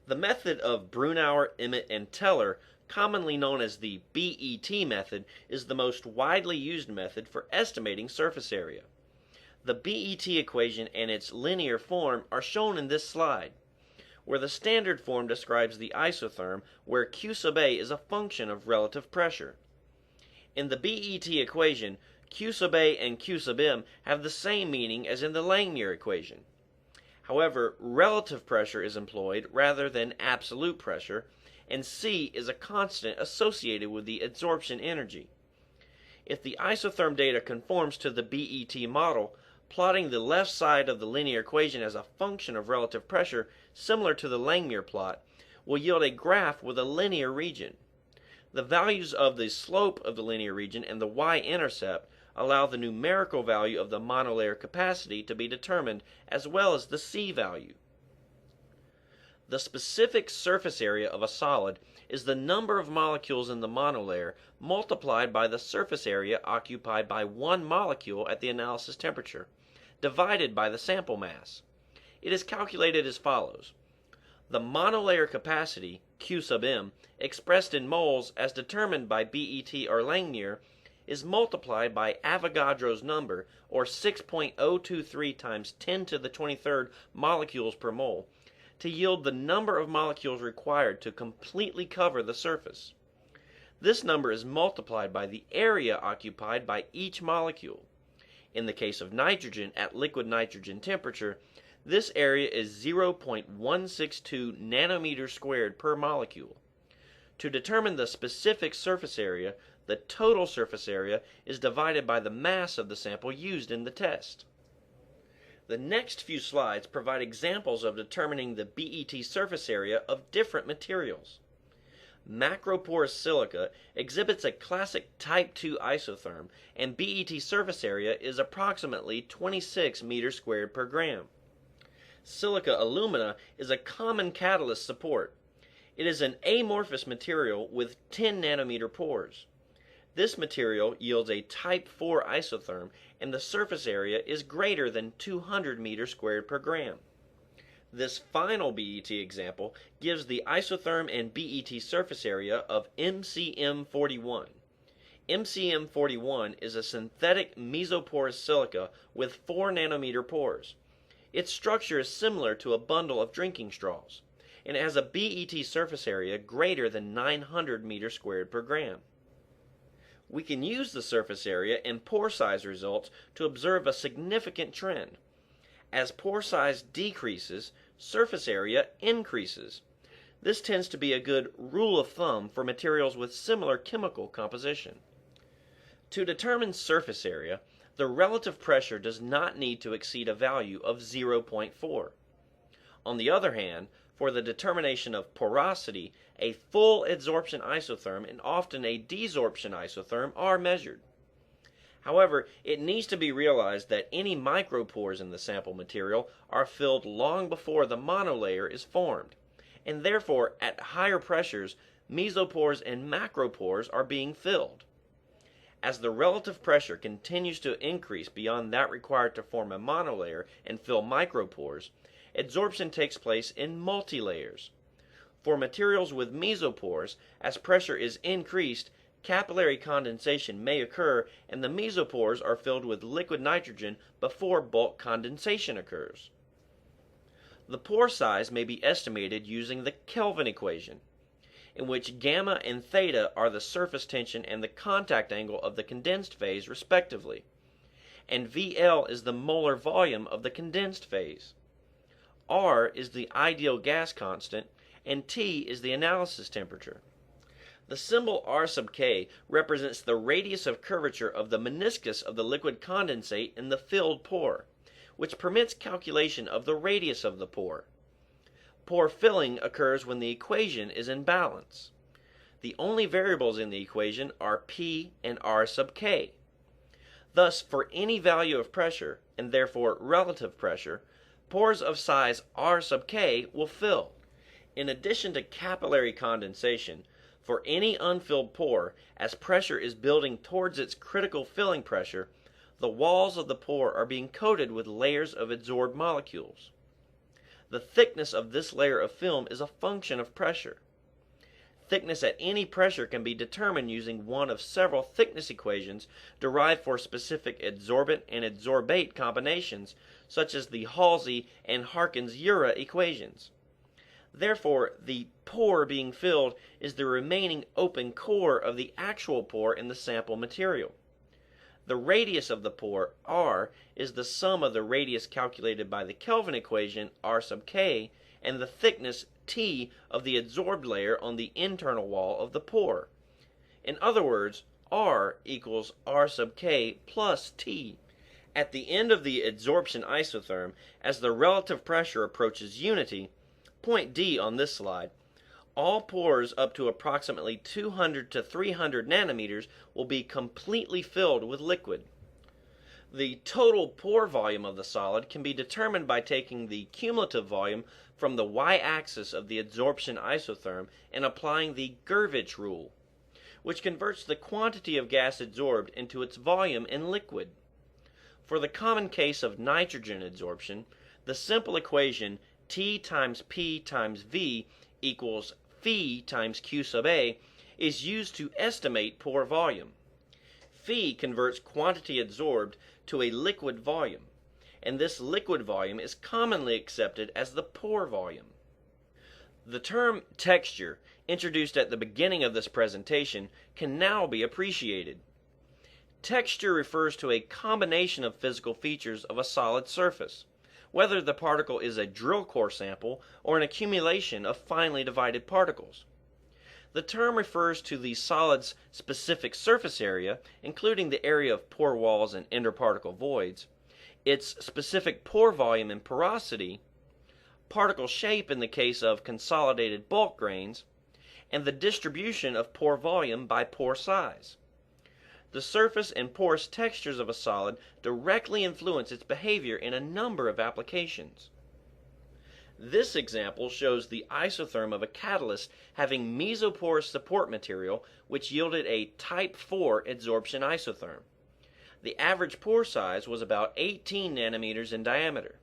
The method of Brunauer, Emmett, and Teller, commonly known as the BET method, is the most widely used method for estimating surface area. The BET equation and its linear form are shown in this slide, where the standard form describes the isotherm, where Q sub A is a function of relative pressure. In the BET equation, Q sub A and Q sub M have the same meaning as in the Langmuir equation. However, relative pressure is employed rather than absolute pressure, and C is a constant associated with the adsorption energy. If the isotherm data conforms to the BET model, plotting the left side of the linear equation as a function of relative pressure, similar to the Langmuir plot, will yield a graph with a linear region. The values of the slope of the linear region and the y-intercept allow the numerical value of the monolayer capacity to be determined, as well as the C value. The specific surface area of a solid is the number of molecules in the monolayer multiplied by the surface area occupied by one molecule at the analysis temperature, divided by the sample mass. It is calculated as follows. The monolayer capacity, Q sub m, expressed in moles as determined by BET or Langmuir, is multiplied by Avogadro's number, or 6.023 times 10 to the 23rd molecules per mole, to yield the number of molecules required to completely cover the surface. This number is multiplied by the area occupied by each molecule. In the case of nitrogen at liquid nitrogen temperature, this area is 0.162 nanometers squared per molecule. To determine the specific surface area, the total surface area is divided by the mass of the sample used in the test. The next few slides provide examples of determining the BET surface area of different materials. Macroporous silica exhibits a classic type 2 isotherm, and BET surface area is approximately 26 meters squared per gram. Silica alumina is a common catalyst support. It is an amorphous material with 10 nanometer pores. This material yields a type 4 isotherm, and the surface area is greater than 200 meters squared per gram. This final BET example gives the isotherm and BET surface area of MCM41. MCM41 is a synthetic mesoporous silica with 4 nanometer pores. Its structure is similar to a bundle of drinking straws, and it has a BET surface area greater than 900 meters squared per gram. We can use the surface area and pore size results to observe a significant trend. As pore size decreases, surface area increases. This tends to be a good rule of thumb for materials with similar chemical composition. To determine surface area, the relative pressure does not need to exceed a value of 0.4. On the other hand, for the determination of porosity, a full adsorption isotherm and often a desorption isotherm are measured. However, it needs to be realized that any micropores in the sample material are filled long before the monolayer is formed, and therefore at higher pressures, mesopores and macropores are being filled. As the relative pressure continues to increase beyond that required to form a monolayer and fill micropores, adsorption takes place in multilayers. For materials with mesopores, as pressure is increased, capillary condensation may occur and the mesopores are filled with liquid nitrogen before bulk condensation occurs. The pore size may be estimated using the Kelvin equation, in which gamma and theta are the surface tension and the contact angle of the condensed phase respectively, and VL is the molar volume of the condensed phase. R is the ideal gas constant, and T is the analysis temperature. The symbol R sub K represents the radius of curvature of the meniscus of the liquid condensate in the filled pore, which permits calculation of the radius of the pore. Pore filling occurs when the equation is in balance. The only variables in the equation are P and R sub K. Thus, for any value of pressure, and therefore relative pressure, pores of size R sub K will fill. In addition to capillary condensation, for any unfilled pore, as pressure is building towards its critical filling pressure, the walls of the pore are being coated with layers of adsorbed molecules. The thickness of this layer of film is a function of pressure. Thickness at any pressure can be determined using one of several thickness equations derived for specific adsorbent and adsorbate combinations, such as the Halsey and Harkins-Urey equations. Therefore, the pore being filled is the remaining open core of the actual pore in the sample material. The radius of the pore, r, is the sum of the radius calculated by the Kelvin equation, r sub k, and the thickness, T, of the adsorbed layer on the internal wall of the pore. In other words, R equals R sub k plus T. At the end of the adsorption isotherm, as the relative pressure approaches unity, point D on this slide, all pores up to approximately 200 to 300 nanometers will be completely filled with liquid. The total pore volume of the solid can be determined by taking the cumulative volume from the y-axis of the adsorption isotherm and applying the Gervich rule, which converts the quantity of gas adsorbed into its volume in liquid. For the common case of nitrogen adsorption, the simple equation T times P times V equals phi times Q sub A is used to estimate pore volume. Phi converts quantity adsorbed to a liquid volume, and this liquid volume is commonly accepted as the pore volume. The term texture, introduced at the beginning of this presentation, can now be appreciated. Texture refers to a combination of physical features of a solid surface, whether the particle is a drill core sample or an accumulation of finely divided particles. The term refers to the solid's specific surface area, including the area of pore walls and interparticle voids, its specific pore volume and porosity, particle shape in the case of consolidated bulk grains, and the distribution of pore volume by pore size. The surface and porous textures of a solid directly influence its behavior in a number of applications. This example shows the isotherm of a catalyst having mesoporous support material, which yielded a type 4 adsorption isotherm. The average pore size was about 18 nanometers in diameter.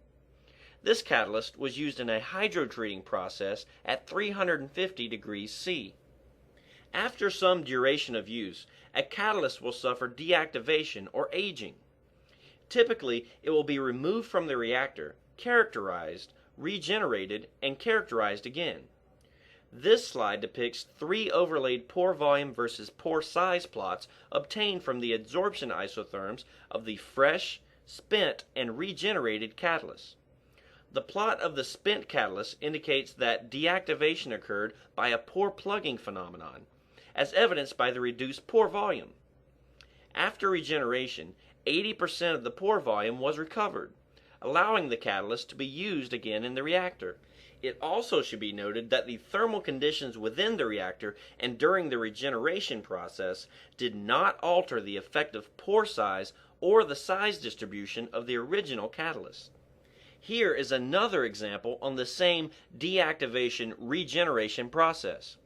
This catalyst was used in a hydrotreating process at 350 degrees C. After some duration of use, a catalyst will suffer deactivation or aging. Typically, it will be removed from the reactor, characterized, regenerated, and characterized again. This slide depicts 3 overlaid pore volume versus pore size plots obtained from the adsorption isotherms of the fresh, spent, and regenerated catalysts. The plot of the spent catalyst indicates that deactivation occurred by a pore plugging phenomenon, as evidenced by the reduced pore volume. After regeneration, 80% of the pore volume was recovered, allowing the catalyst to be used again in the reactor. It also should be noted that the thermal conditions within the reactor and during the regeneration process did not alter the effective pore size or the size distribution of the original catalyst. Here is another example on the same deactivation-regeneration process.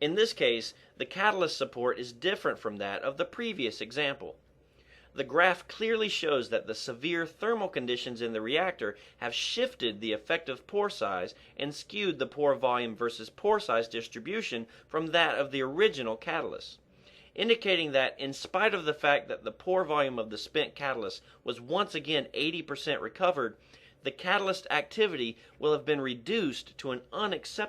In this case, the catalyst support is different from that of the previous example. The graph clearly shows that the severe thermal conditions in the reactor have shifted the effective pore size and skewed the pore volume versus pore size distribution from that of the original catalyst, indicating that in spite of the fact that the pore volume of the spent catalyst was once again 80% recovered, the catalyst activity will have been reduced to an unacceptable